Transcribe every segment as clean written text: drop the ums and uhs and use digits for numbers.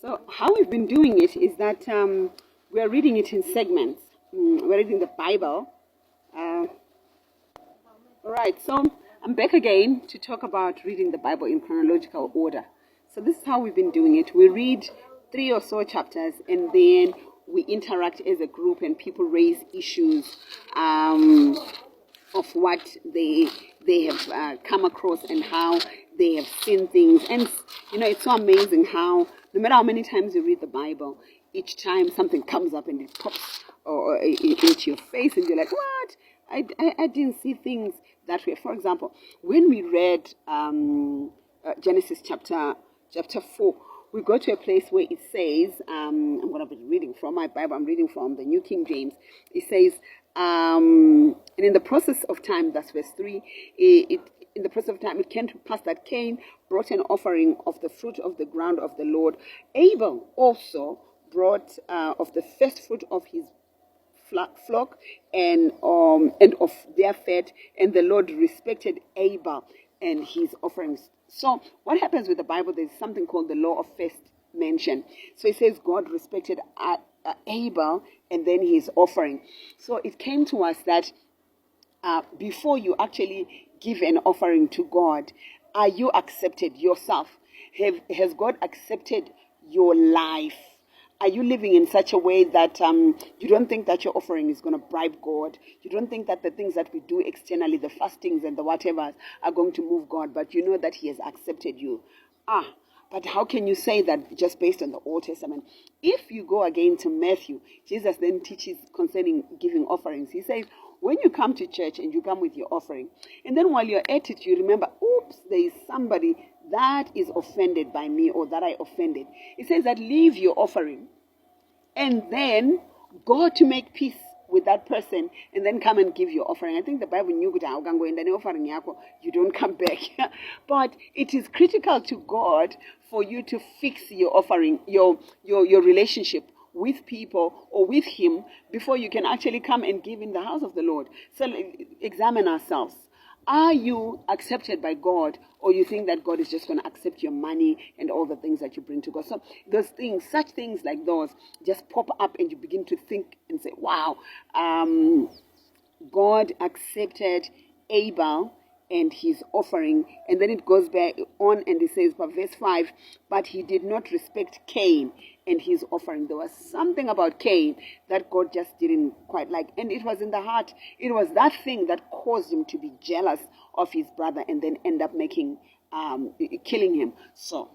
So how we've been doing it is that we're reading it in segments. We're reading the Bible. All right, so I'm back again to talk about reading the Bible in chronological order. So this is how we've been doing it. We read 3 or so chapters, and then we interact as a group, and people raise issues of what they have come across and how they have seen things. And it's so amazing how no matter how many times you read the Bible, each time something comes up and it pops into your face, and you're like, what? I didn't see things that way. For example, when we read Genesis chapter 4, we go to a place where it says, I'm going to be reading from my Bible, I'm reading from the New King James. It says, and in the process of time, that's verse 3, in the process of time, it came to pass that Cain brought an offering of the fruit of the ground of the Lord. Abel also brought of the first fruit of his flock and of their fat, and the Lord respected Abel and his offerings. So what happens with the Bible, there's something called the law of first mention. So it says God respected Abel and then his offering. So it came to us that before you actually give an offering to God, are you accepted yourself? Has God accepted your life? Are you living in such a way that you don't think that your offering is going to bribe God? You don't think that the things that we do externally, the fastings and the whatevers, are going to move God, but you know that he has accepted you. But how can you say that just based on the Old Testament? If you go again to Matthew, Jesus then teaches concerning giving offerings. He says, when you come to church and you come with your offering, and then while you're at it, you remember, oops, there is somebody that is offended by me or that I offended. It says that leave your offering and then go to make peace with that person and then come and give your offering. I think the Bible knew that you don't come back. But it is critical to God for you to fix your offering, your relationship with people or with him before you can actually come and give in the house of the Lord. So examine ourselves. Are you accepted by God, or you think that God is just going to accept your money and all the things that you bring to God? So those things, such things like those, just pop up and you begin to think and say, wow, God accepted Abel and his offering. And then it goes back on and it says, but verse 5, but he did not respect Cain and his offering. There was something about Cain that God just didn't quite like. And it was in the heart. It was that thing that caused him to be jealous of his brother and then end up killing him. So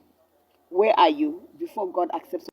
where are you before God accepts